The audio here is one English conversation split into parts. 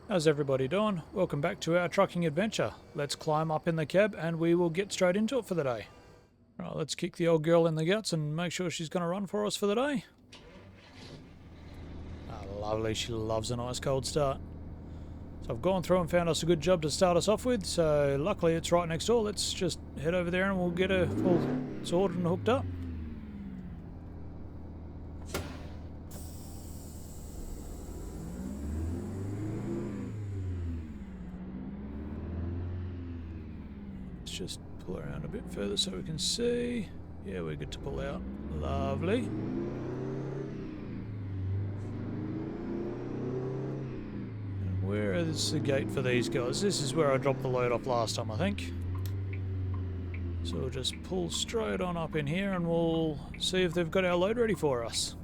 How's everybody doing? Welcome back to our trucking adventure. Let's climb up in the cab and we will get straight into it for the day. Right, let's kick the old girl in the guts and make sure she's going to run for us for the day. Lovely, she loves a nice cold start. So I've gone through and found us a good job to start us off with, so luckily it's right next door. Let's just head over there and we'll get her all sorted and hooked up. Let's just pull around a bit further so we can see. Yeah, we're good to pull out. Lovely. Where is the gate for these guys? This is where I dropped the load off last time, I think. So we'll just pull straight on up in here and we'll see if they've got our load ready for us.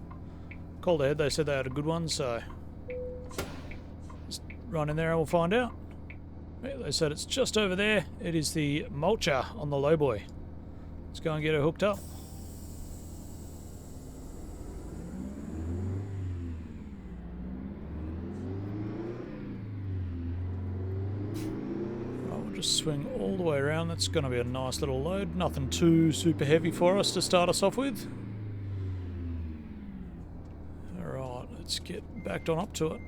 Called ahead, they said they had a good one, so just run in there and we'll find out. Yeah, they said it's just over there. It is the Mulcher on the lowboy. Let's go and get her hooked up. Just swing all the way around. That's going to be a nice little load. Nothing too super heavy for us to start us off with. Alright, let's get backed on up to it.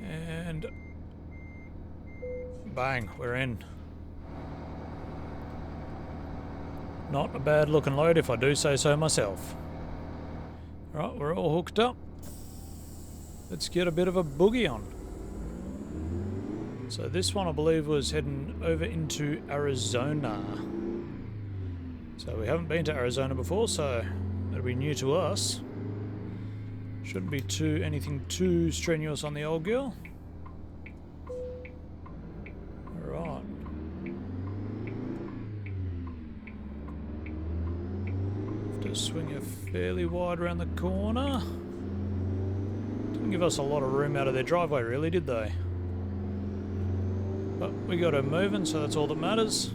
And bang, we're in. Not a bad looking load if I do say so myself. Right, we're all hooked up. Let's get a bit of a boogie on. So this one I believe was heading over into Arizona. So we haven't been to Arizona before, so that'll be new to us. Shouldn't be anything too strenuous on the old girl. Alright. Swing her fairly wide around the corner. Didn't give us a lot of room out of their driveway really, did they? But we got her moving, so that's all that matters.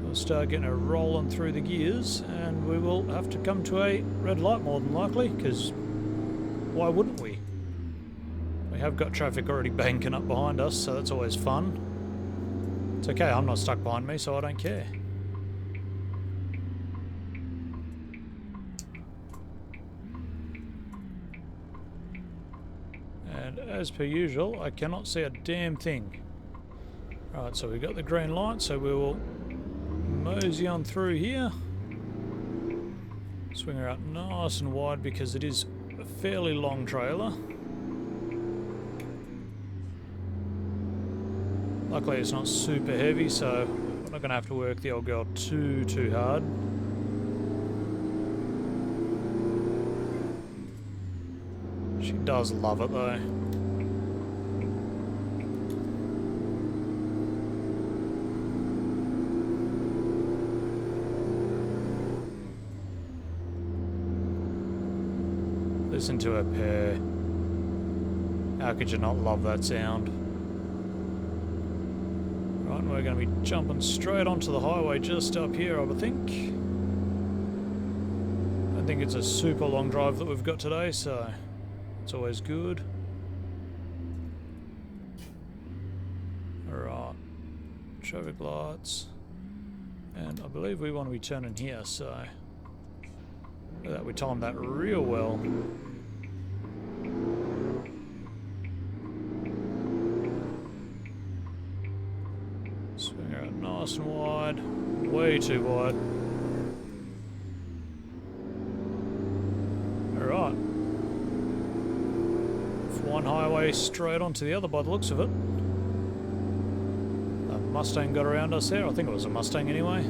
We'll start getting her rolling through the gears and we will have to come to a red light more than likely, because why wouldn't we? We have got traffic already banking up behind us, so that's always fun. It's okay, I'm not stuck behind me, so I don't care. And as per usual, I cannot see a damn thing. Right, so we've got the green light, so we will mosey on through here. Swing her out nice and wide because it is a fairly long trailer. Luckily it's not super heavy, so we're not going to have to work the old girl too hard. She does love it though. Listen to her purr. How could you not love that sound? Right, and we're going to be jumping straight onto the highway just up here, I would think. I think it's a super long drive that we've got today, so it's always good. Alright, traffic lights. And I believe we want to be turning here, so look at that, we timed that real well. Swing her out nice and wide, way too wide. Alright. One highway straight onto the other by the looks of it. A Mustang got around us there. I think it was a Mustang anyway.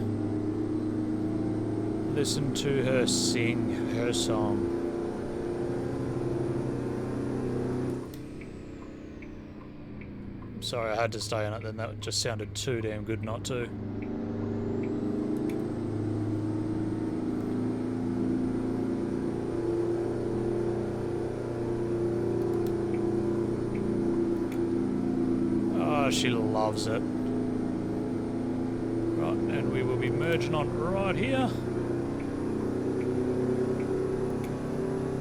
Listen to her sing her song. Sorry, I had to stay on it then. That just sounded too damn good not to. Oh, she loves it. Right, and we will be merging on right here.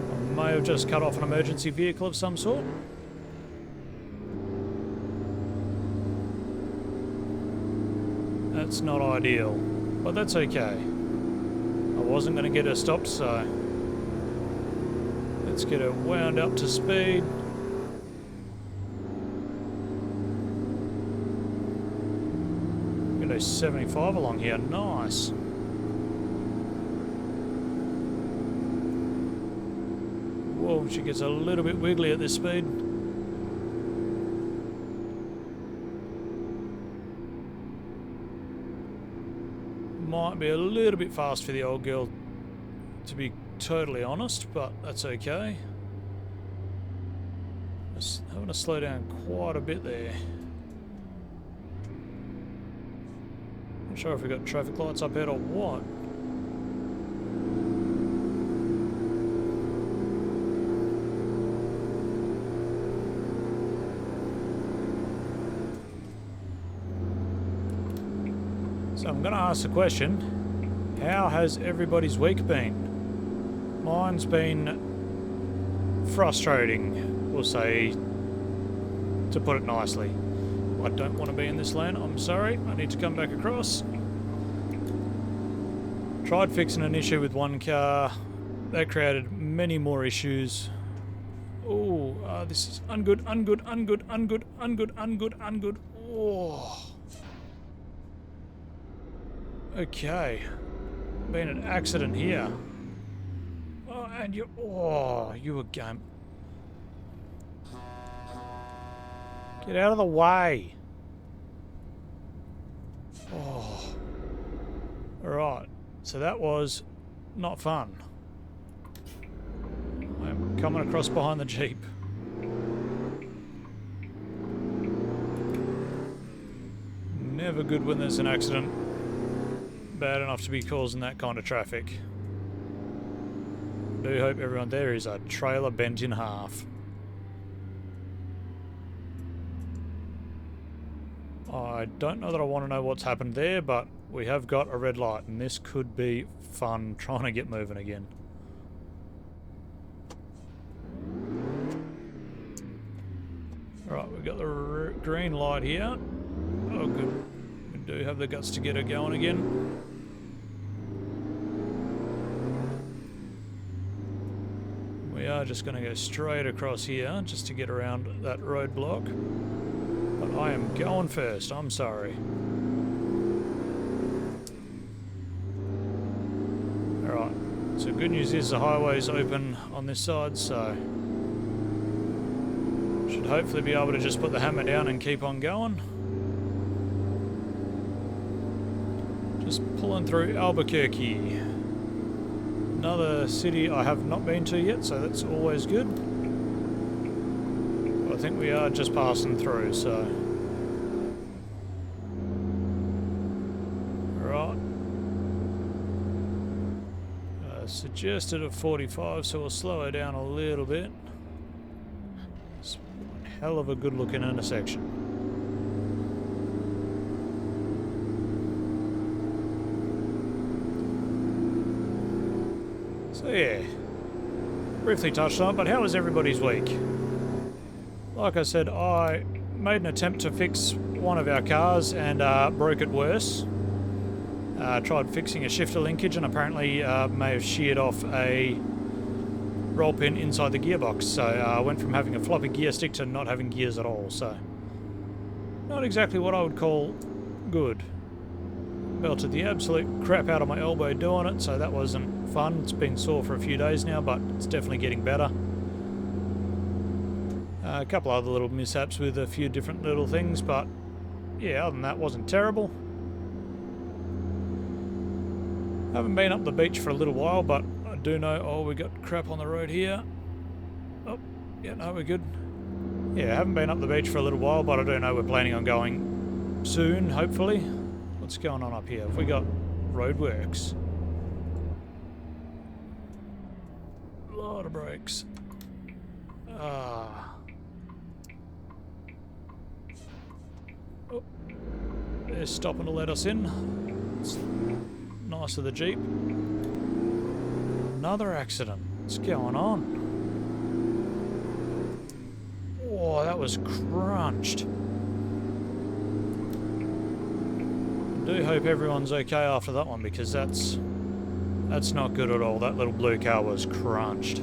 I may have just cut off an emergency vehicle of some sort. That's not ideal, but that's okay. I wasn't going to get her stopped, so let's get her wound up to speed. Go 75 along here, nice. Whoa, she gets a little bit wiggly at this speed. Might be a little bit fast for the old girl, to be totally honest, but that's okay. Just having to slow down quite a bit there. Not sure if we've got traffic lights up here or what. So I'm going to ask the question, how has everybody's week been? Mine's been frustrating, we'll say, to put it nicely. I don't want to be in this lane, I'm sorry, I need to come back across. Tried fixing an issue with one car, that created many more issues. Oh, this is ungood. Oh. Okay, been an accident here. Oh, and you were game. Get out of the way. Oh. Alright, so that was not fun. I'm coming across behind the Jeep. Never good when there's an accident. Bad enough to be causing that kind of traffic. I do hope everyone there is a trailer bent in half. I don't know that I want to know what's happened there, but we have got a red light, and this could be fun trying to get moving again. Alright, we've got the green light here. Oh good. We do have the guts to get her going again. We are just going to go straight across here just to get around that roadblock. But I am going first, I'm sorry. Alright, so good news is the highway's open on this side, so should hopefully be able to just put the hammer down and keep on going. Just pulling through Albuquerque. Another city I have not been to yet, so that's always good. But I think we are just passing through, so... Right. Suggested of 45, so we'll slow her down a little bit. It's one hell of a good looking intersection. So yeah, briefly touched on it, but how was everybody's week? Like I said, I made an attempt to fix one of our cars and broke it worse. Tried fixing a shifter linkage and apparently may have sheared off a roll pin inside the gearbox. So I went from having a floppy gear stick to not having gears at all. So not exactly what I would call good. Belted the absolute crap out of my elbow doing it, so that wasn't fun. It's been sore for a few days now, but it's definitely getting better. A couple other little mishaps with a few different little things, but yeah, other than that, wasn't terrible. Haven't been up the beach for a little while, but I do know, oh, we got crap on the road here. Oh, yeah, no, we're good. Yeah, haven't been up the beach for a little while, but I do know we're planning on going soon, hopefully. What's going on up here? Have we got roadworks? A lot of brakes. Oh, they're stopping to let us in. It's nice of the Jeep. Another accident. What's going on? Oh, that was crunched. I do hope everyone's okay after that one, because that's not good at all. That little blue car was crunched.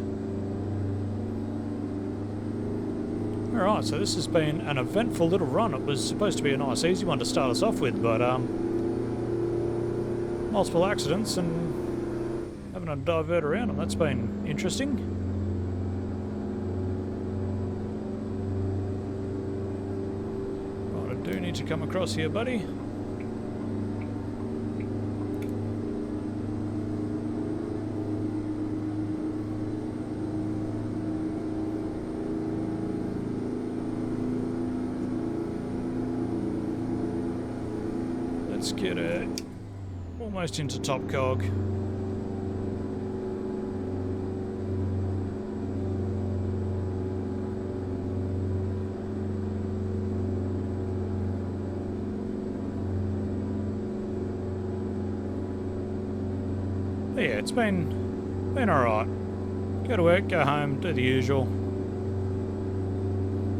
Alright, so this has been an eventful little run. It was supposed to be a nice easy one to start us off with, but multiple accidents and having to divert around them. That's been interesting. Right, I do need to come across here, buddy. Let's get it almost into top cog. But yeah, it's been alright. Go to work, go home, do the usual.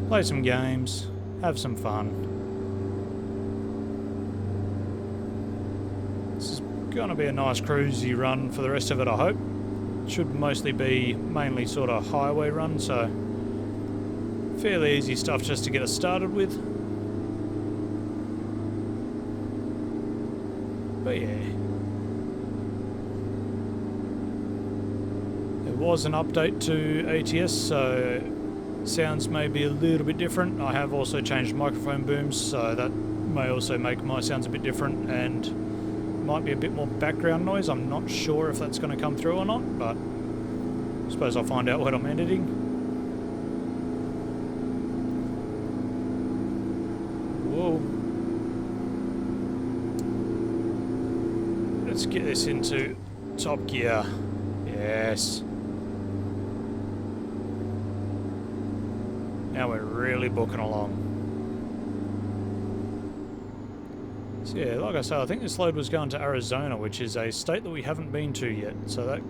Play some games, have some fun. Going to be a nice cruisy run for the rest of it, I hope. Should mostly be mainly sort of highway run, so fairly easy stuff just to get us started with. But yeah, there was an update to ATS, so sounds may be a little bit different. I have also changed microphone booms, so that may also make my sounds a bit different, and might be a bit more background noise. I'm not sure if that's going to come through or not, but I suppose I'll find out when I'm editing. Whoa. Let's get this into top gear. Yes. Now we're really booking along. So yeah, like I say, I think this load was going to Arizona, which is a state that we haven't been to yet, so that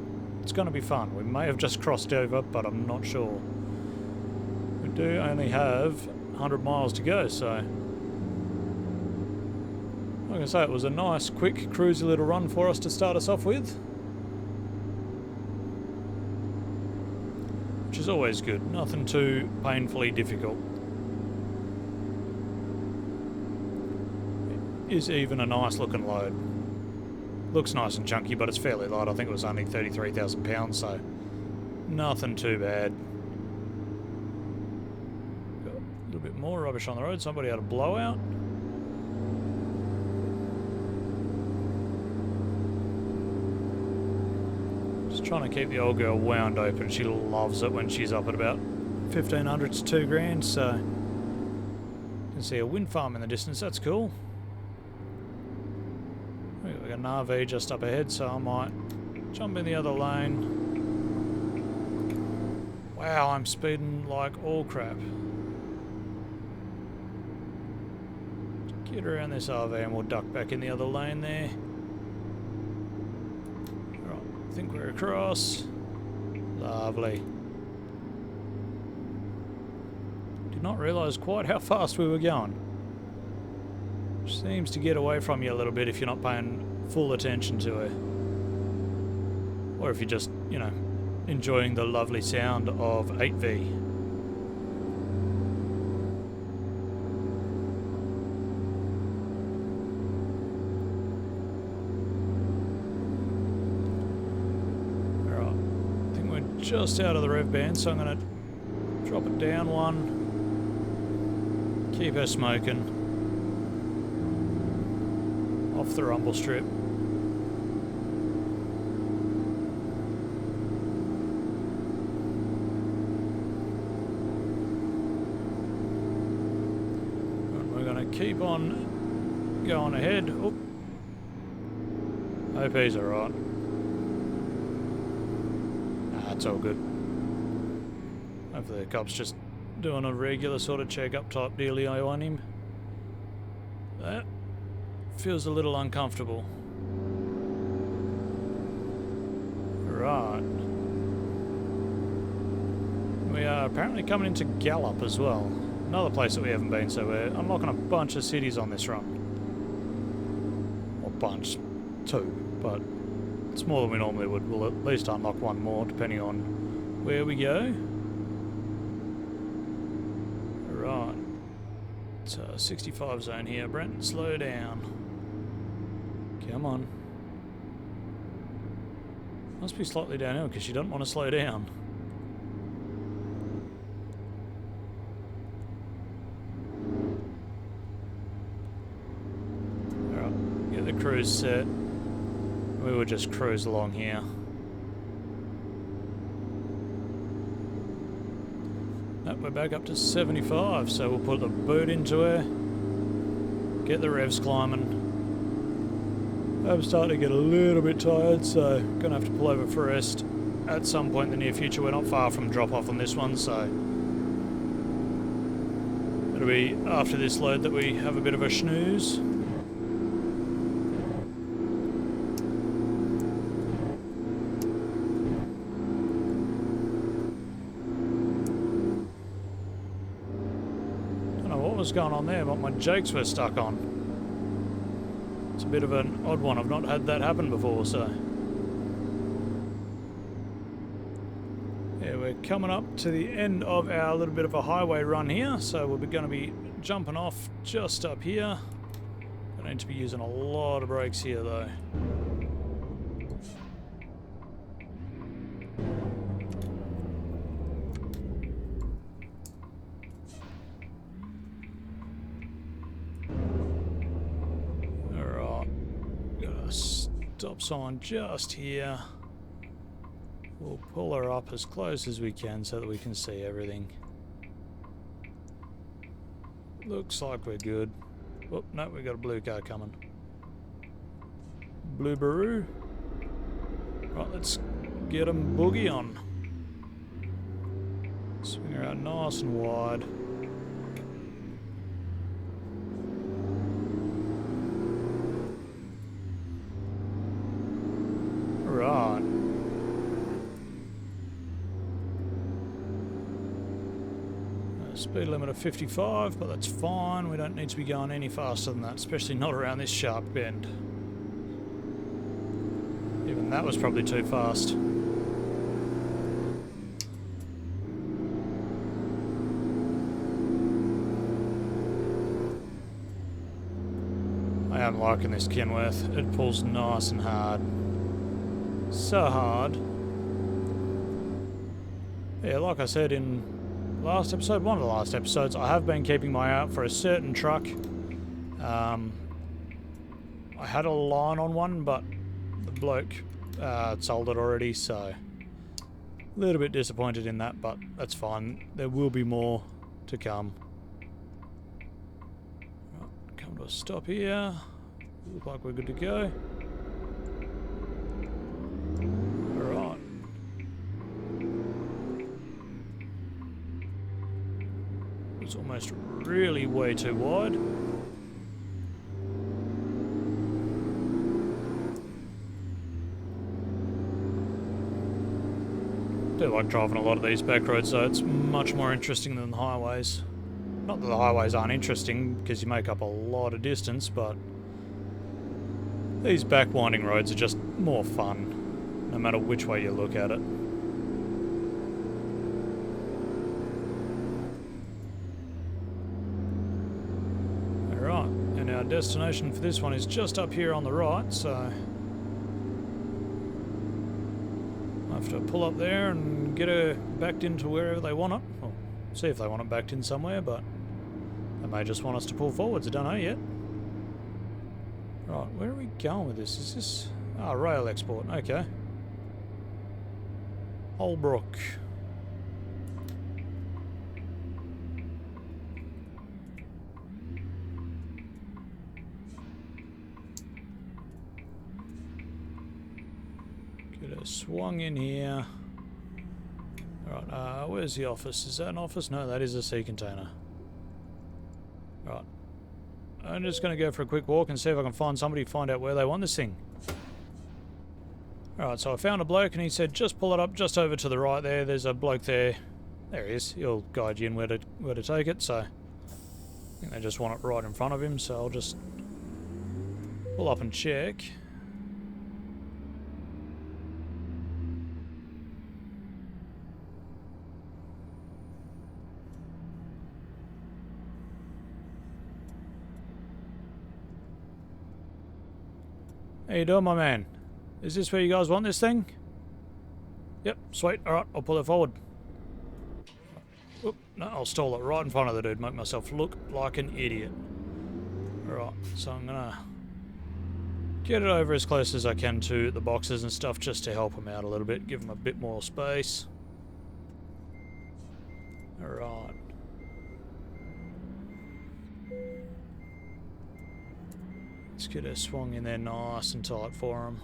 it's going to be fun. We may have just crossed over, but I'm not sure. We do only have 100 miles to go, so like I say, it was a nice, quick, cruisy little run for us to start us off with, which is always good. Nothing too painfully difficult. Is even a nice looking load. Looks nice and chunky, but it's fairly light. I think it was only 33,000 pounds, so nothing too bad. Got a little bit more rubbish on the road. Somebody had a blowout. Just trying to keep the old girl wound open. She loves it when she's up at about 1,500 to 2 grand, so you can see a wind farm in the distance. That's cool. We've got an RV just up ahead, so I might jump in the other lane. Wow, I'm speeding like all crap. Get around this RV and we'll duck back in the other lane there. Alright, I think we're across. Lovely. Did not realise quite how fast we were going. Seems to get away from you a little bit if you're not paying full attention to it. Or if you're just, you know, enjoying the lovely sound of 8V. Alright, I think we're just out of the rev band, so I'm going to drop it down one. Keep her smoking. Off the rumble strip. And we're going to keep on going ahead. Oop. Hope he's alright. Nah, it's all good. Hopefully the cop's just doing a regular sort of check-up type dealio on him. That feels a little uncomfortable. Right. We are apparently coming into Gallup as well. Another place that we haven't been, so we're unlocking a bunch of cities on this run. Or bunch. 2, but it's more than we normally would. We'll at least unlock one more, depending on where we go. Right. It's a 65 zone here. Brent, slow down. Come on. Must be slightly downhill because you don't want to slow down. Alright, get the cruise set. We will just cruise along here. Nope, we're back up to 75, so we'll put the boot into her. Get the revs climbing. I'm starting to get a little bit tired, so gonna have to pull over for rest at some point in the near future. We're not far from drop off on this one, so it'll be after this load that we have a bit of a snooze. Don't know what was going on there, but my jakes were stuck on. It's a bit of an odd one. I've not had that happen before, so... yeah, we're coming up to the end of our little bit of a highway run here, so we're going to be jumping off just up here. I need to be using a lot of brakes here, though. Stop sign just here. We'll pull her up as close as we can so that we can see everything. Looks like we're good. Oh, no, we got a blue car coming. Blue Baroo. Right, let's get them boogie on. Swing her out nice and wide. Right. Speed limit of 55, but that's fine. We don't need to be going any faster than that, especially not around this sharp bend. Even that was probably too fast. I am liking this Kenworth. It pulls nice and hard. So hard. Yeah, like I said in last episode, one of the last episodes, I have been keeping my eye out for a certain truck. I had a line on one, but the bloke sold it already, so a little bit disappointed in that, but that's fine. There will be more to come. Right, come to a stop here. Look like we're good to go. It's almost really way too wide. I do like driving a lot of these back roads, so it's much more interesting than the highways. Not that the highways aren't interesting, because you make up a lot of distance, but these back winding roads are just more fun, no matter which way you look at it. Our destination for this one is just up here on the right, so I have to pull up there and get her backed into wherever they want it. Well, see if they want it backed in somewhere, but they may just want us to pull forwards. I don't know yet. Right, where are we going with this? Is this... ah, rail export, okay. Holbrook. Swung in here. Right, where's the office? Is that an office? No, that is a sea container. Right. I'm just going to go for a quick walk and see if I can find somebody, find out where they want this thing. Alright, so I found a bloke and he said just pull it up just over to the right there. There's a bloke there. There he is. He'll guide you in where to take it, so... I think they just want it right in front of him, so I'll just pull up and check. How you doing, my man? Is this where you guys want this thing? Yep, sweet. Alright, I'll pull it forward. Oop, no, I'll stall it right in front of the dude, make myself look like an idiot. Alright, so I'm gonna get it over as close as I can to the boxes and stuff just to help him out a little bit, give him a bit more space. Alright. Let's get her swung in there nice and tight for him.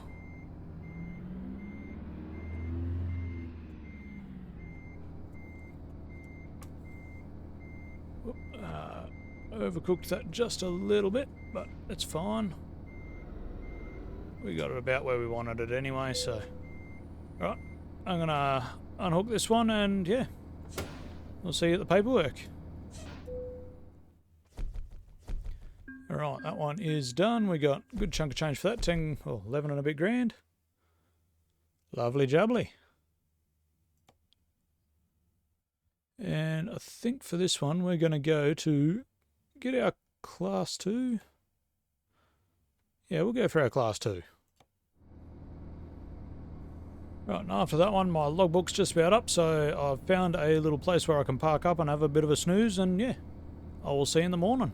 Overcooked that just a little bit, but it's fine. We got it about where we wanted it anyway, so... Right, I'm gonna unhook this one and yeah, we'll see you at the paperwork. Alright, that one is done. We got a good chunk of change for that, 10, well, 11 and a bit grand. Lovely jubbly. And I think for this one we're going to go to get our class 2. Yeah, we'll go for our class 2. Right, and after that one my logbook's just about up, so I've found a little place where I can park up and have a bit of a snooze, and yeah, I will see you in the morning.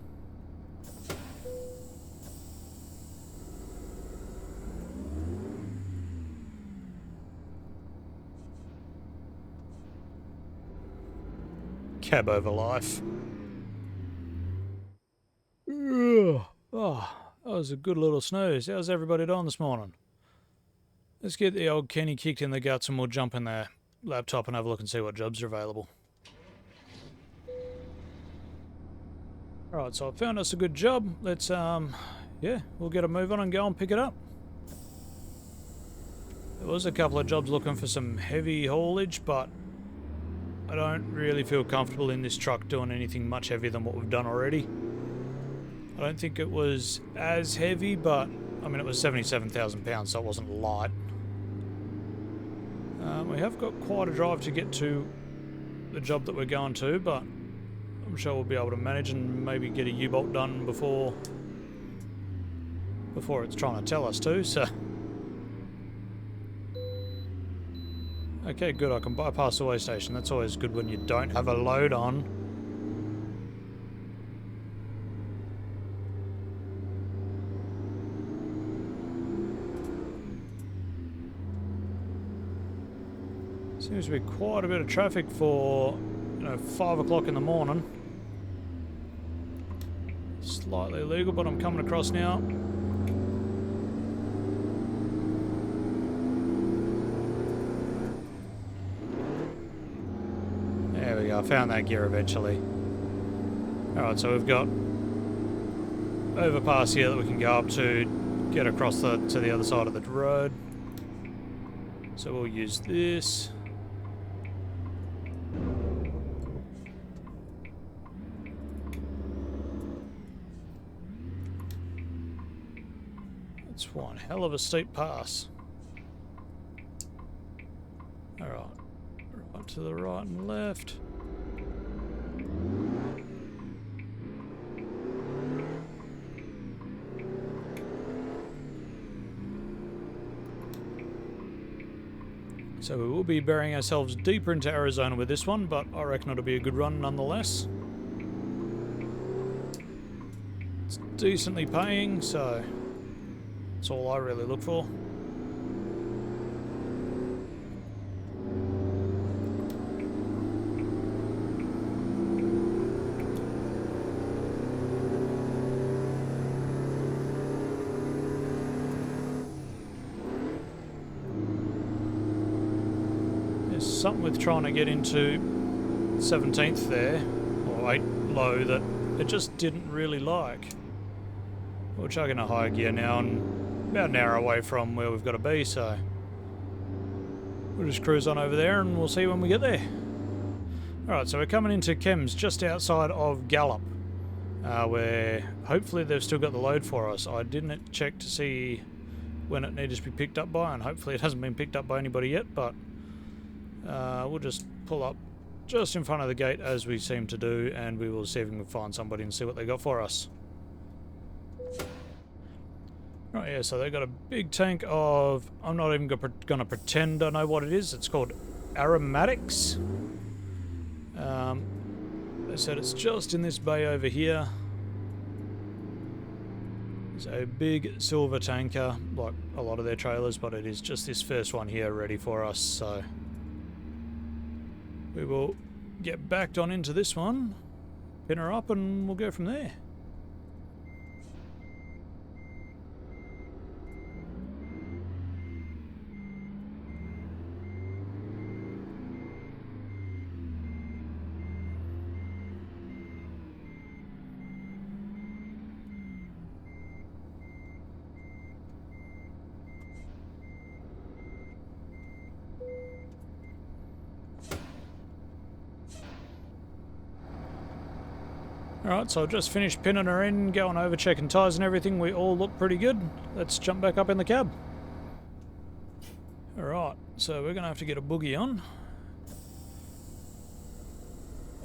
Cab over life. Oh, that was a good little snooze. How's everybody doing this morning? Let's get the old Kenny kicked in the guts and we'll jump in their laptop and have a look and see what jobs are available. Alright, so I found us a good job. Let's, yeah, we'll get a move on and go and pick it up. There was a couple of jobs looking for some heavy haulage, but I don't really feel comfortable in this truck doing anything much heavier than what we've done already. I don't think it was as heavy, but I mean it was 77,000 pounds, so it wasn't light. We have got quite a drive to get to the job that we're going to, but I'm sure we'll be able to manage and maybe get a U-bolt done before it's trying to tell us to, so... Okay, good, I can bypass the way station. That's always good when you don't have a load on. Seems to be quite a bit of traffic for, 5 o'clock in the morning. Slightly illegal, but I'm coming across now. There we go, I found that gear eventually. Alright, so we've got overpass here that we can go up to, get across to the other side of the road. So we'll use this. It's one hell of a steep pass. Alright, right to the right and left. So we will be burying ourselves deeper into Arizona with this one, but I reckon it'll be a good run nonetheless. It's decently paying, so that's all I really look for. Something with trying to get into 17th there, or 8 low, that it just didn't really like. We're chugging a high gear now and about an hour away from where we've got to be, so we'll just cruise on over there and we'll see when we get there. Alright, so we're coming into chems just outside of Gallup, where hopefully they've still got the load for us. I didn't check to see when it needed to be picked up by, and hopefully it hasn't been picked up by anybody yet, but we'll just pull up just in front of the gate as we seem to do, and we will see if we can find somebody and see what they got for us. Right, yeah, so they've got a big tank of... I'm not even going to pretend I know what it is. It's called Aromatics. They said it's just in this bay over here. It's a big silver tanker, like a lot of their trailers, but it is just this first one here ready for us, so we will get backed on into this one, pin her up, and we'll go from there. Alright, so I've just finished pinning her in, going over, checking tyres and everything. We all look pretty good. Let's jump back up in the cab. Alright, so we're going to have to get a boogie on.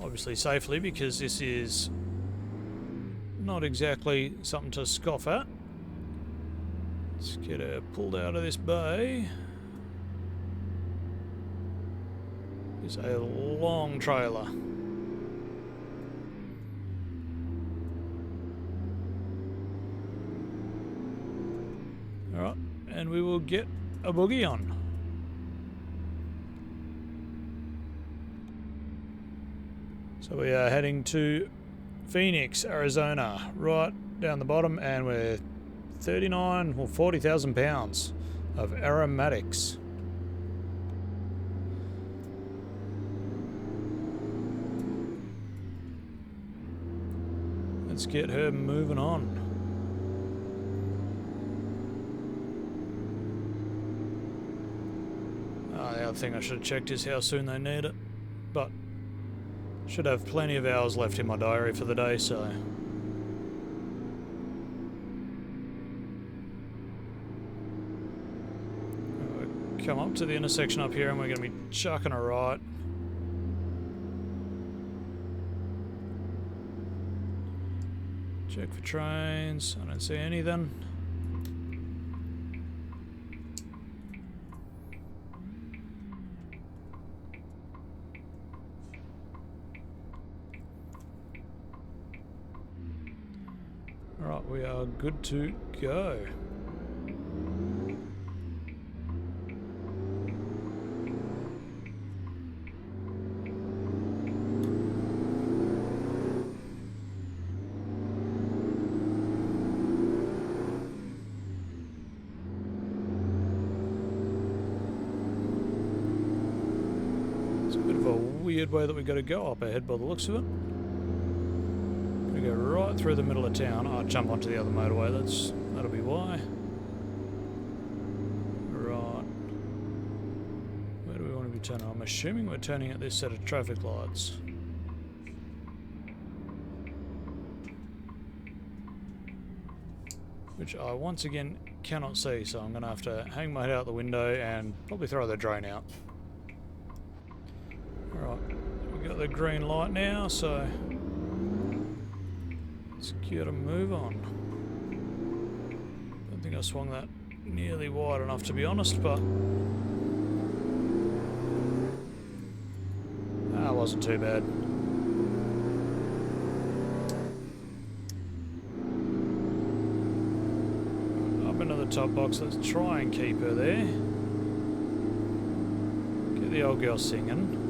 Obviously safely, because this is not exactly something to scoff at. Let's get her pulled out of this bay. It's a long trailer. Alright, and we will get a boogie on. So we are heading to Phoenix, Arizona, right down the bottom, and we're 39 or 40,000 pounds of aromatics. Let's get her moving on. The other thing I should have checked is how soon they need it, but should have plenty of hours left in my diary for the day, so we'll come up to the intersection up here and we're going to be chucking a right. Check for trains. I don't see any then. Alright, we are good to go. It's a bit of a weird way that we got to go up ahead by the looks of it. Go right through the middle of town. I'll jump onto the other motorway. That'll be why. Right. Where do we want to be turning? I'm assuming we're turning at this set of traffic lights. Which I once again cannot see, so I'm going to have to hang my head out the window and probably throw the drone out. Alright, we've got the green light now, so let's get a move on. Don't think I swung that nearly wide enough, to be honest, but it wasn't too bad. Up into the top box. Let's try and keep her there. Get the old girl singing.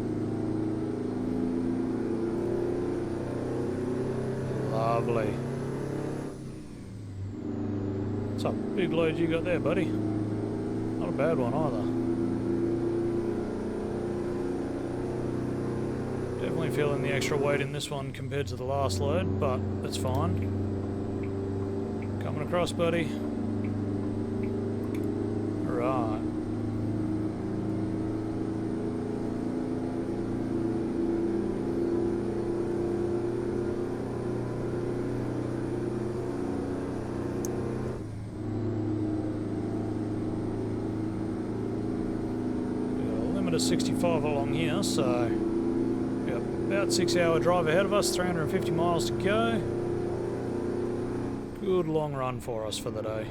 Lovely. What's up? Big load you got there, buddy. Not a bad one either. Definitely feeling the extra weight in this one compared to the last load, but that's fine. Come Coming across, buddy. Right. To 65 along here, so we've got about 6-hour drive ahead of us, 350 miles to go. Good long run for us for the day.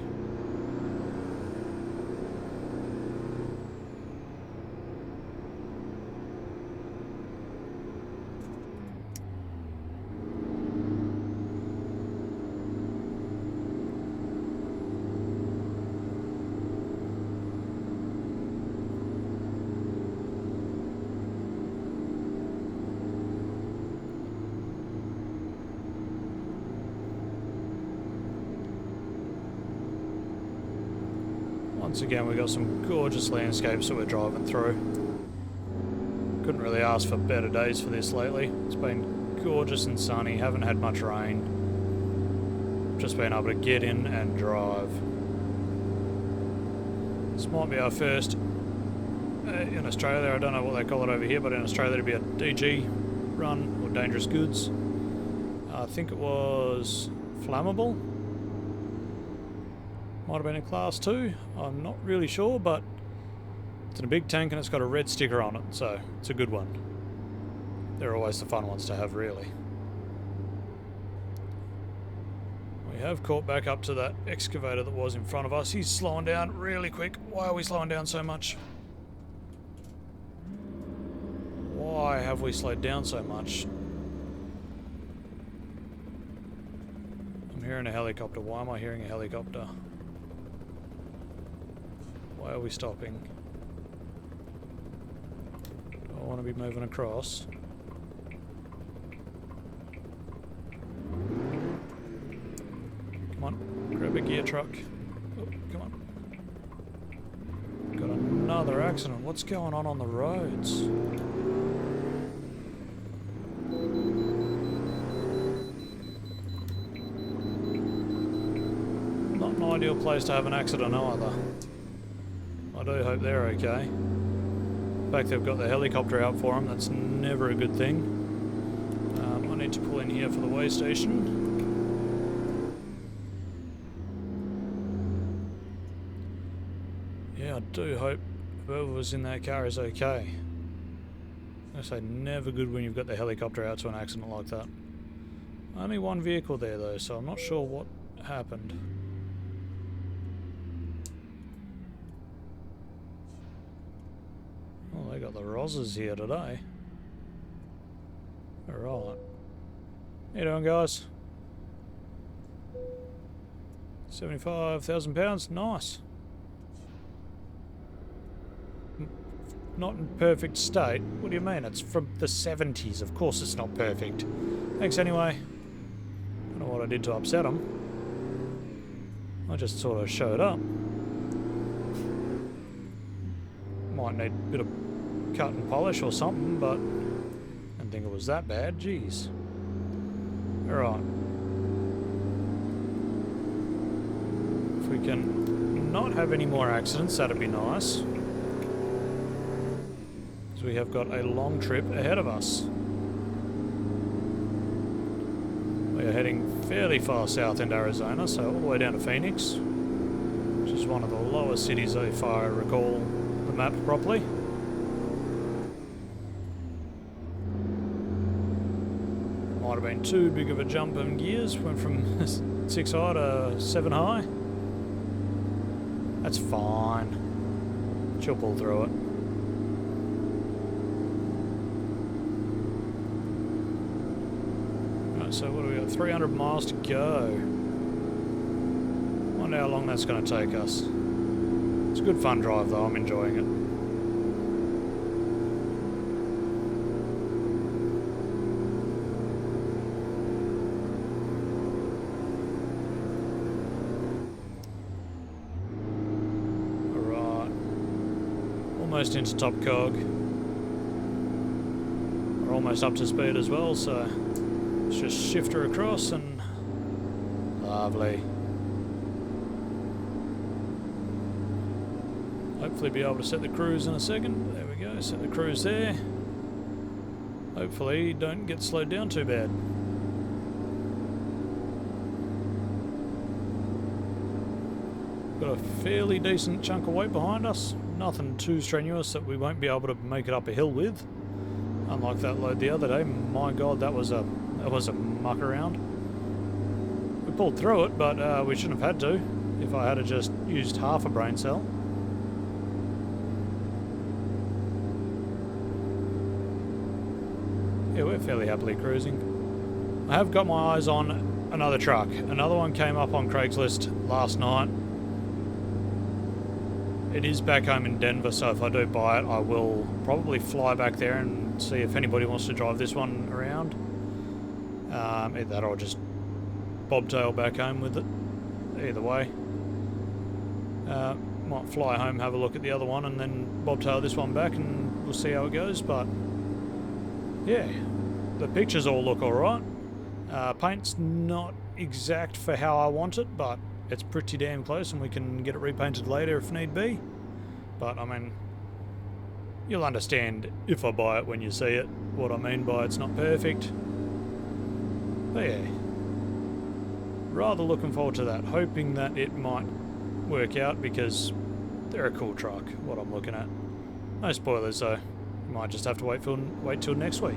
Once again, we've got some gorgeous landscapes that we're driving through. Couldn't really ask for better days for this lately. It's been gorgeous and sunny, haven't had much rain. Just been able to get in and drive. This might be our first in Australia. I don't know what they call it over here, but in Australia it'd be a DG run, or dangerous goods. I think it was flammable. Might have been in class 2, I'm not really sure, but it's in a big tank and it's got a red sticker on it, so it's a good one. They're always the fun ones to have, really. We have caught back up to that excavator that was in front of us. He's slowing down really quick. Why are we slowing down so much? Why have we slowed down so much? I'm hearing a helicopter. Why am I hearing a helicopter? Why are we stopping? Do I want to be moving across? Come on, grab a gear truck. Oh, come on. Got another accident. What's going on the roads? Not an ideal place to have an accident either. I do hope they're okay. In fact, they've got the helicopter out for them. That's never a good thing. I need to pull in here for the way station. Yeah, I do hope whoever was in that car is okay. I say never good when you've got the helicopter out to an accident like that. Only one vehicle there though, so I'm not sure what happened. Oh, they got the Rosses here today. Alright. How you doing, guys? £75,000. Nice. Not in perfect state. What do you mean? It's from the 70s. Of course it's not perfect. Thanks anyway. Don't know what I did to upset them. I just sort of showed up. Might need a bit of cut and polish or something, but I didn't think it was that bad. Jeez. Alright. If we can not have any more accidents, that'd be nice. Because we have got a long trip ahead of us. We are heading fairly far south into Arizona, so all the way down to Phoenix, which is one of the lowest cities if I recall the map properly. Might have been too big of a jump in gears, went from 6 high to 7 high. That's fine. She'll pull through it. Right, so what do we got? 300 miles to go. Wonder how long that's going to take us. It's a good fun drive though, I'm enjoying it. Almost into top cog. We're almost up to speed as well, so let's just shift her across and lovely. Hopefully be able to set the cruise in a second. There we go, set the cruise there. Hopefully don't get slowed down too bad. Got a fairly decent chunk of weight behind us. Nothing too strenuous that we won't be able to make it up a hill with. Unlike that load the other day. My god, that was a muck around. We pulled through it, but we shouldn't have had to if I had just used half a brain cell. Yeah, we're fairly happily cruising. I have got my eyes on another truck. Another one came up on Craigslist last night. It is back home in Denver, so if I do buy it, I will probably fly back there and see if anybody wants to drive this one around. Either that or just bobtail back home with it. Either way. Might fly home, have a look at the other one, and then bobtail this one back, and we'll see how it goes, but yeah, the pictures all look alright. Paint's not exact for how I want it, but it's pretty damn close and we can get it repainted later if need be. But I mean, you'll understand if I buy it when you see it, what I mean by it's not perfect. But yeah, rather looking forward to that, hoping that it might work out because they're a cool truck, what I'm looking at. No spoilers though. Might just have to wait till next week.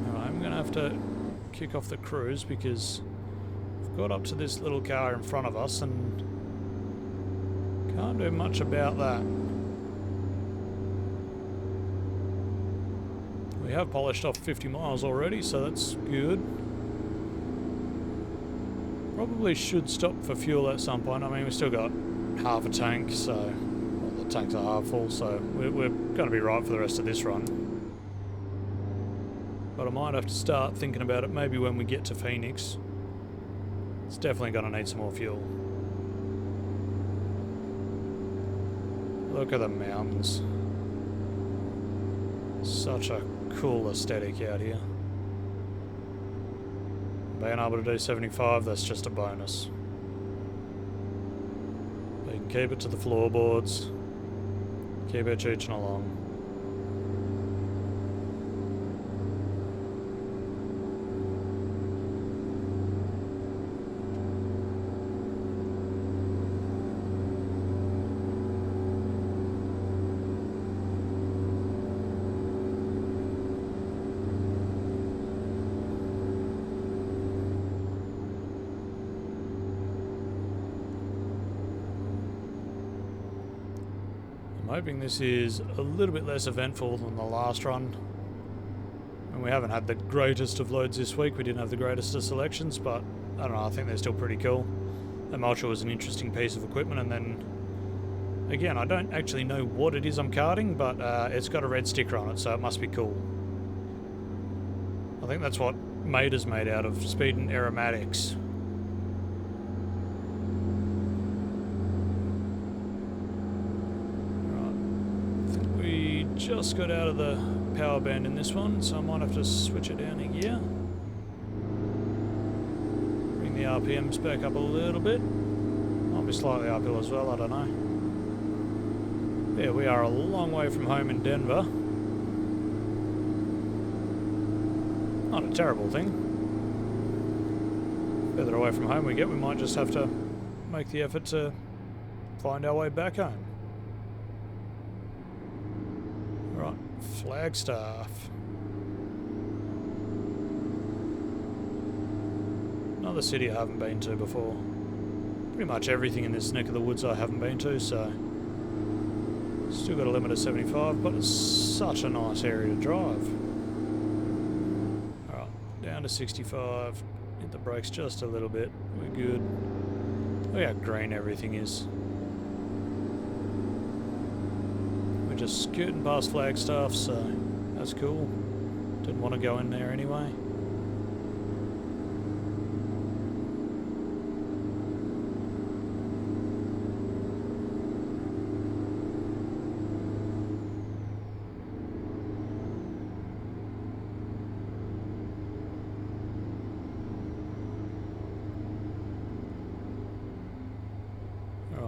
Alright, I'm going to have to kick off the cruise because we've got up to this little car in front of us and can't do much about that. We have polished off 50 miles already, so that's good. Probably should stop for fuel at some point. I mean, we've still got half a tank, so tanks are half full, so we're going to be right for the rest of this run. But I might have to start thinking about it maybe when we get to Phoenix. It's definitely going to need some more fuel. Look at the mountains. Such a cool aesthetic out here. Being able to do 75, that's just a bonus. You can keep it to the floorboards. Keep it chooching along. I'm hoping this is a little bit less eventful than the last run. And we haven't had the greatest of loads this week. We didn't have the greatest of selections, but I don't know, I think they're still pretty cool. The Mulcher was an interesting piece of equipment, and then again, I don't actually know what it is I'm karting, but it's got a red sticker on it, so it must be cool. I think that's what Maida's made out of, speed and aromatics. Just got out of the power band in this one, so I might have to switch it down a gear. Bring the RPMs back up a little bit. Might be slightly uphill as well, I don't know. Yeah, we are a long way from home in Denver. Not a terrible thing. Further away from home we get, we might just have to make the effort to find our way back home. Right, Flagstaff. Another city I haven't been to before. Pretty much everything in this neck of the woods I haven't been to, so still got a limit of 75, but it's such a nice area to drive. Alright, down to 65. Hit the brakes just a little bit. We're good. Look how green everything is. Just skirting past Flagstaff, so that's cool. Didn't want to go in there anyway.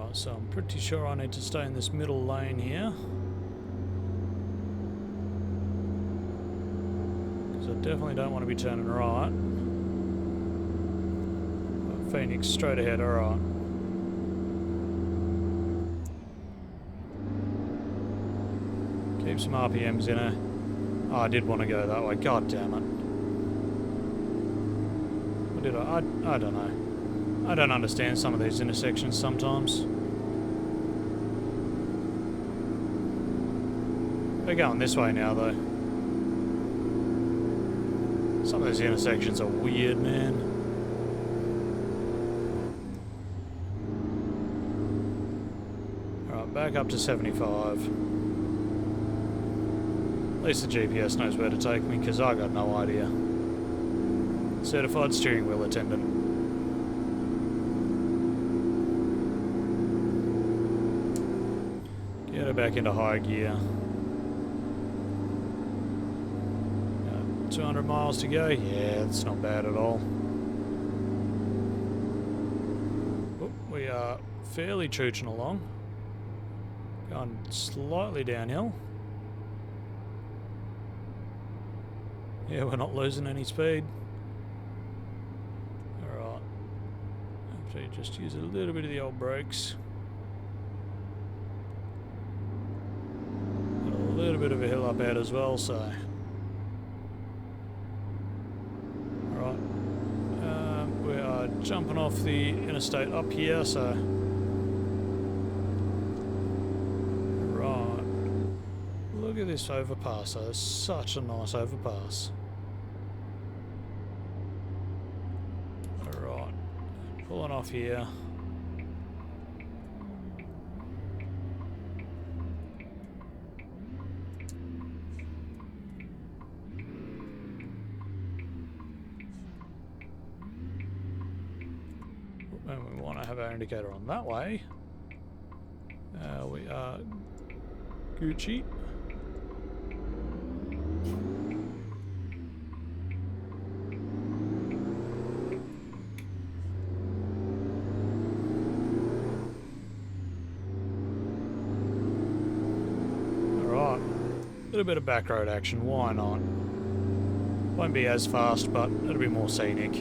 Right, so I'm pretty sure I need to stay in this middle lane here. Because I definitely don't want to be turning right. Phoenix straight ahead, alright. Keep some RPMs in her. Oh, I did want to go that way. God damn it. What did I don't know. I don't understand some of these intersections sometimes. We're going this way now, though. Some of these intersections are weird, man. Alright, back up to 75. At least the GPS knows where to take me, because I got no idea. Certified steering wheel attendant. Get her back into high gear. 200 miles to go. Yeah, it's not bad at all. Oh, we are fairly chooching along. Going slightly downhill. Yeah, we're not losing any speed. Alright. Actually, just use a little bit of the old brakes. Got a little bit of a hill up ahead as well, so... Alright. We are jumping off the interstate up here, so... Right. Look at this overpass, though. It's such a nice overpass. Pulling off here. And we want to have our indicator on that way. We are Gucci. A little bit of back road action, why not? Won't be as fast, but it'll be more scenic.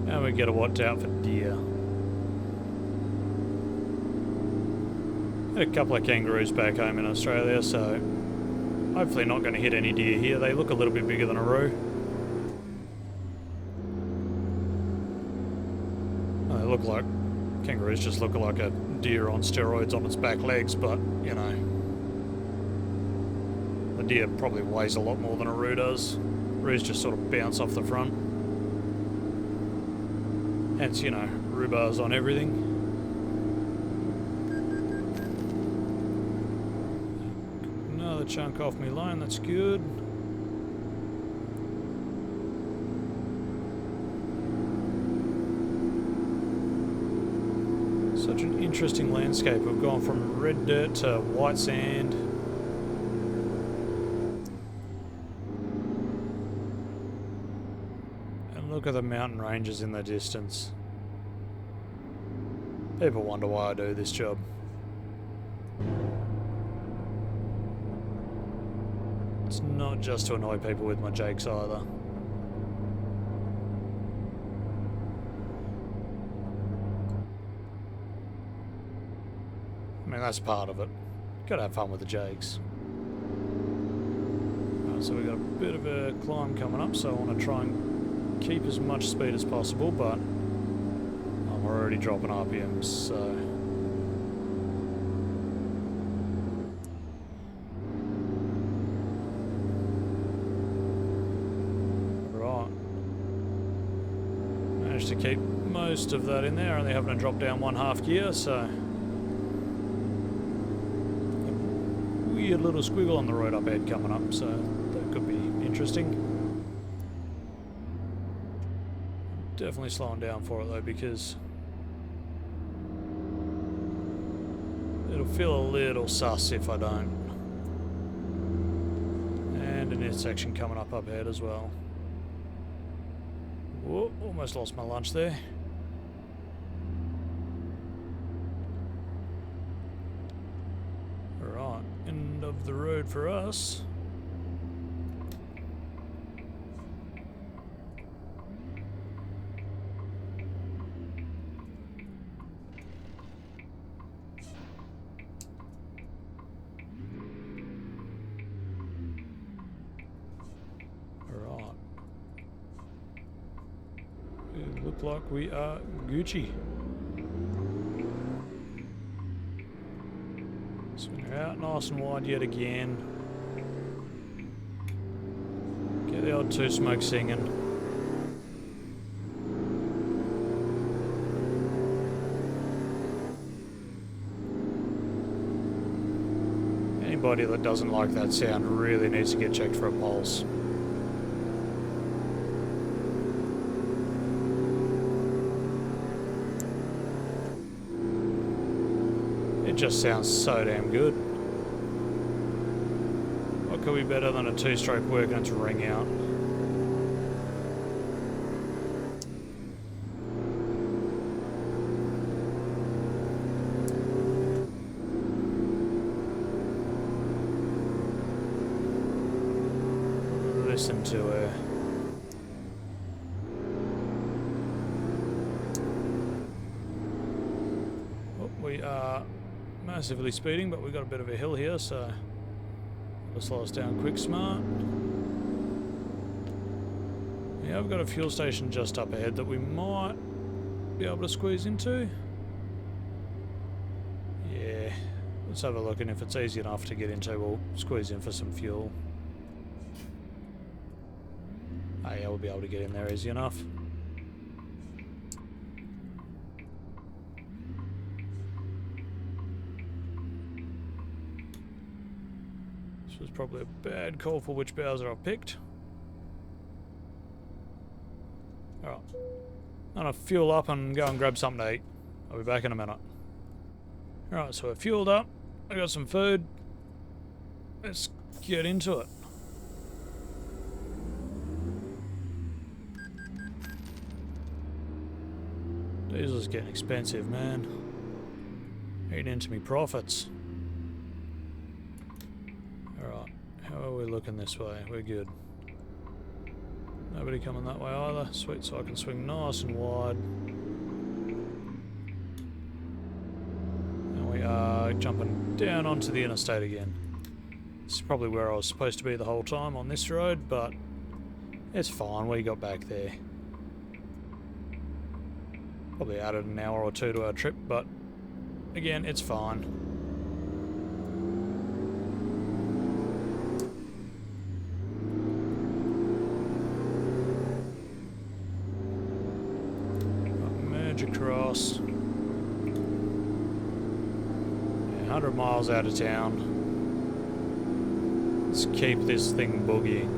And we get a watch out for deer. Had a couple of kangaroos back home in Australia, so hopefully not going to hit any deer here. They look a little bit bigger than a roo. They look like kangaroos just look like a deer on steroids on its back legs, but, you know, the deer probably weighs a lot more than a roo does. Roos just sort of bounce off the front. Hence, you know, rhubards on everything. Another chunk off me line, that's good. Such an interesting landscape. We've gone from red dirt to white sand. And look at the mountain ranges in the distance. People wonder why I do this job. It's not just to annoy people with my jakes either. I mean, that's part of it. Gotta have fun with the jakes. Right, so we've got a bit of a climb coming up, so I want to try and keep as much speed as possible, but I'm already dropping RPMs, so... Right. Managed to keep most of that in there, only having to drop down 1/2 gear, so... Weird little squiggle on the road up ahead coming up, so that could be interesting. Definitely slowing down for it though, because it'll feel a little sus if I don't. And an intersection coming up ahead as well. Whoa, almost lost my lunch there. Alright, end of the road for us. Look like we are Gucci. Swing her out nice and wide yet again. Get the old two smoke singing. Anybody that doesn't like that sound really needs to get checked for a pulse. It just sounds so damn good. What could be better than a two-stroke working its ring out? Listen to her. Oh, we are massively speeding, but we've got a bit of a hill here, so we'll slow us down quick smart. Yeah, I've got a fuel station just up ahead that we might be able to squeeze into. Yeah, let's have a look, and if it's easy enough to get into, we'll squeeze in for some fuel. Oh yeah, we'll be able to get in there easy enough. This was probably a bad call for which Bowser I've picked. Alright. I'm gonna fuel up and go and grab something to eat. I'll be back in a minute. Alright, so we're fueled up. I got some food. Let's get into it. Diesel's getting expensive, man. Eating into me profits. Alright, how are we looking this way? We're good. Nobody coming that way either. Sweet, so I can swing nice and wide. And we are jumping down onto the interstate again. This is probably where I was supposed to be the whole time on this road, but it's fine. We got back there. Probably added an hour or two to our trip, but again, it's fine. Merge across. Yeah, 100 miles out of town. Let's keep this thing boogieing.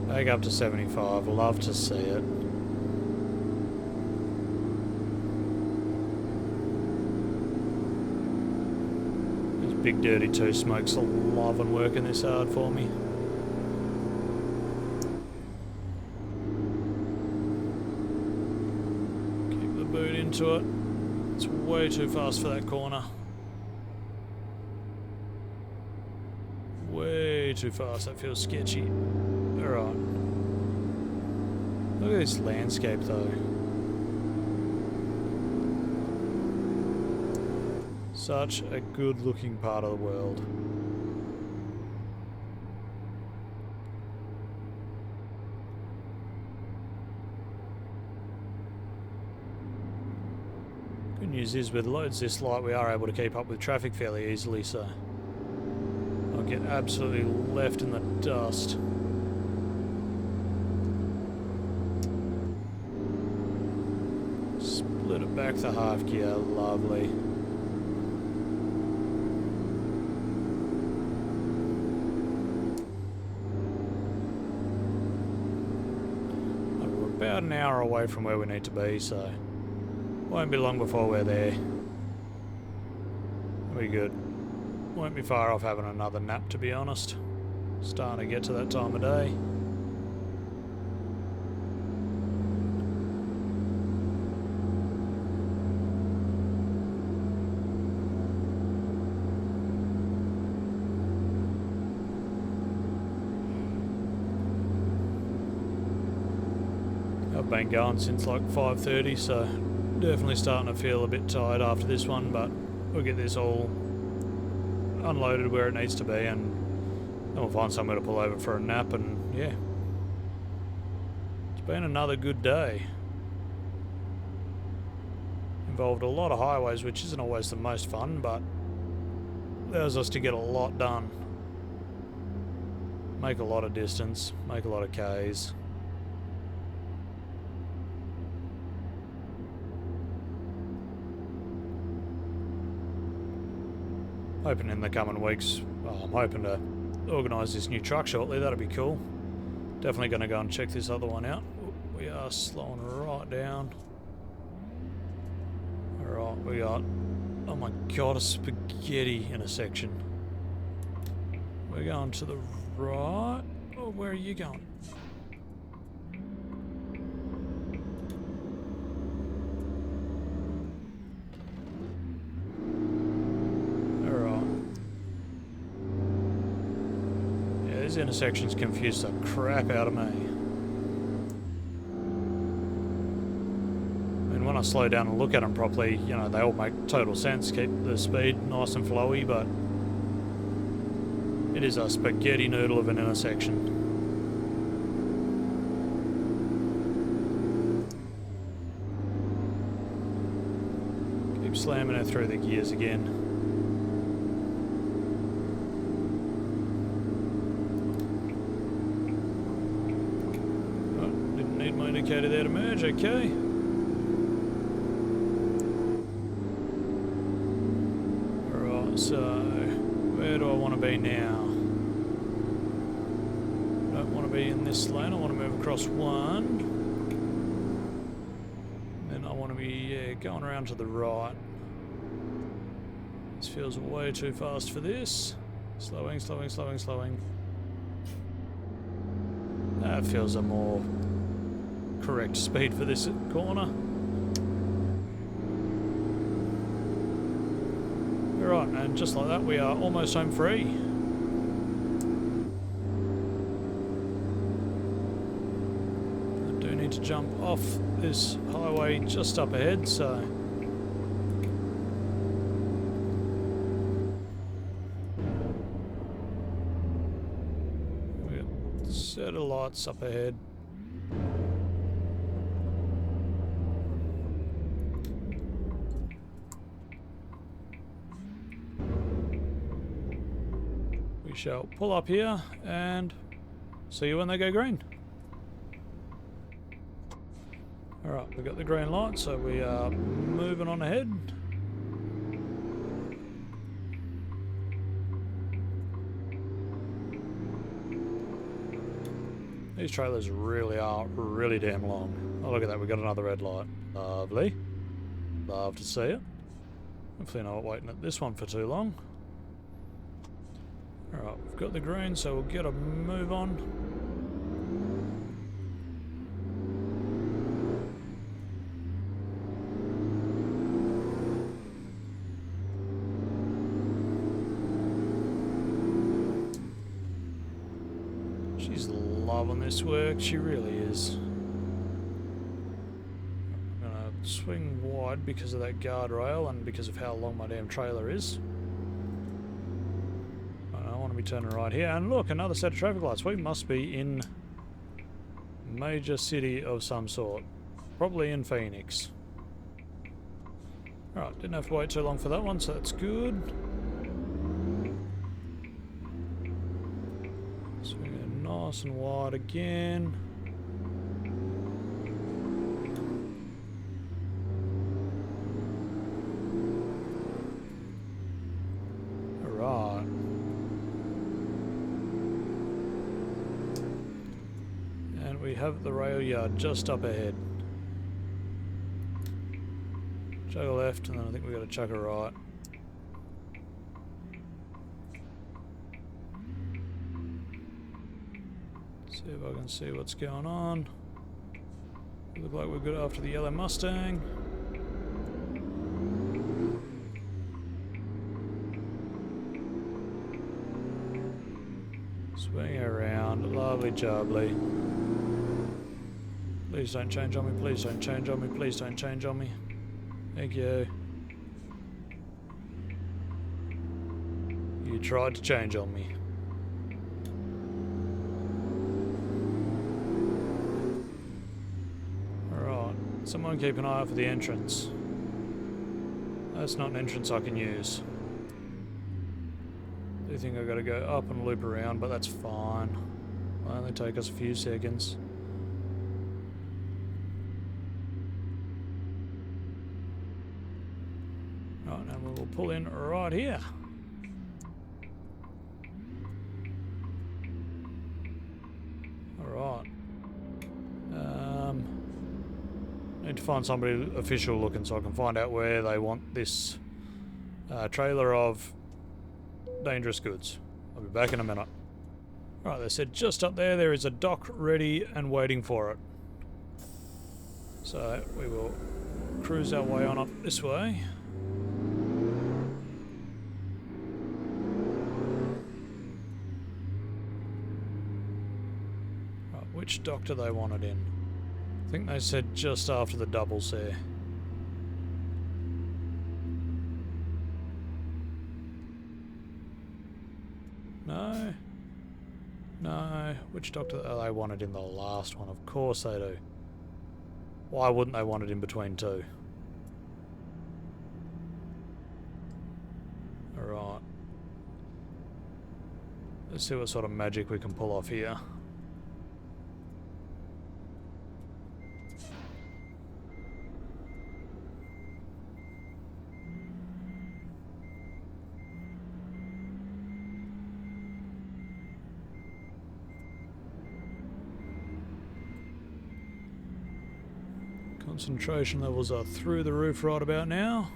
Back up to 75, love to see it. These big dirty two smokes are loving working this hard for me. Keep the boot into it. It's way too fast for that corner. Way too fast, that feels sketchy. Alright. Look at this landscape though. Such a good looking part of the world. Good news is with loads this light we are able to keep up with traffic fairly easily, so I'll get absolutely left in the dust. Split it back the half gear, lovely. We're about an hour away from where we need to be, so won't be long before we're there. We're good. won't be far off having another nap, to be honest. Starting to get to that time of day. I've been going since like 5:30, so definitely starting to feel a bit tired after this one, but we'll get this all unloaded where it needs to be, and then we'll find somewhere to pull over for a nap, and yeah. It's been another good day. Involved a lot of highways, which isn't always the most fun, but allows us to get a lot done. Make a lot of distance, make a lot of Ks. Hoping in the coming weeks, I'm hoping to organise this new truck shortly. That'll be cool. Definitely going to go and check this other one out. We are slowing right down. Alright, we got, oh my god, a spaghetti intersection. We're going to the right. Oh, where are you going? These intersections confuse the crap out of me. I mean, when I slow down and look at them properly, you know, they all make total sense, keep the speed nice and flowy, but it is a spaghetti noodle of an intersection. Keep slamming it through the gears again. Indicator there to merge, okay. Alright, so where do I want to be now? I don't want to be in this lane, I want to move across one. Then I want to be going around to the right. This feels way too fast for this. Slowing, slowing, slowing, slowing. That feels a more correct speed for this corner. Alright, and just like that we are almost home free. I do need to jump off this highway just up ahead, so we got a set of lights up ahead. We shall pull up here and see you when they go green. Alright, we've got the green light, so we are moving on ahead. These trailers really are really damn long. Oh, look at that, we've got another red light. Lovely. Love to see it. Hopefully not waiting at this one for too long. Alright, we've got the green, so we'll get a move on. She's loving this work, she really is. I'm gonna swing wide because of that guardrail and because of how long my damn trailer is. Be turning right here, and look, another set of traffic lights. We must be in a major city of some sort, probably in Phoenix. Alright, didn't have to wait too long for that one, so that's good. Swing it nice and wide again. Alright. We have the rail yard just up ahead. Chug a left, and then I think we've got to chug a right. See if I can see what's going on. Look like we've got after the yellow Mustang. Swing around, lovely jubbly. Please don't change on me, please don't change on me, please don't change on me. Thank you. You tried to change on me. Alright, someone keep an eye out for the entrance. That's not an entrance I can use. I do think I've got to go up and loop around, but that's fine. It'll only take us a few seconds. Right, now we will pull in right here. Alright. Need to find somebody official looking so I can find out where they want this trailer of dangerous goods. I'll be back in a minute. Right, they said just up there is a dock ready and waiting for it. So we will cruise our way on up this way. Right, which dock do they want it in? I think they said just after the doubles there. No. No. Which dock do they want it in? The last one. Of course they do. Why wouldn't they want it in between two? Alright. Let's see what sort of magic we can pull off here. Concentration levels are through the roof right about now.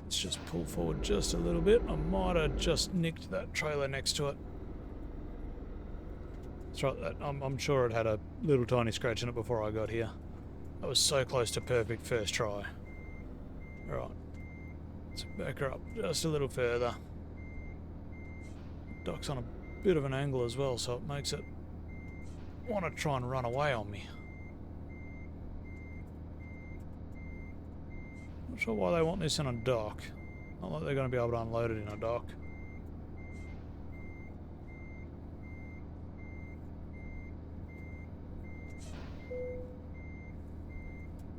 Let's just pull forward just a little bit. I might have just nicked that trailer next to it. That's right, I'm sure it had a little tiny scratch in it before I got here. I was so close to perfect first try. Alright, let's back her up just a little further. Dock's on a bit of an angle as well, so it makes it want to try and run away on me. Not sure why they want this in a dock. Not like they're going to be able to unload it in a dock.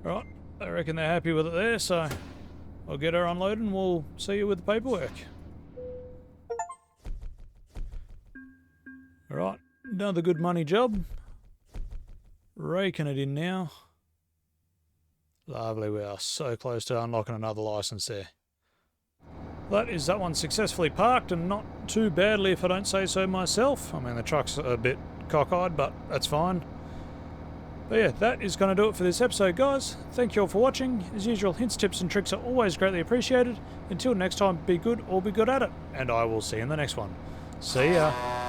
Right, I reckon they're happy with it there, so I'll get her unloaded and we'll see you with the paperwork. Alright, another good money job. Raking it in now. Lovely, we are so close to unlocking another license there. That is that one successfully parked, and not too badly if I don't say so myself. I mean, the truck's a bit cockeyed, but that's fine. But yeah, that is going to do it for this episode, guys. Thank you all for watching. As usual, hints, tips and tricks are always greatly appreciated. Until next time, be good or be good at it, and I will see you in the next one. See ya!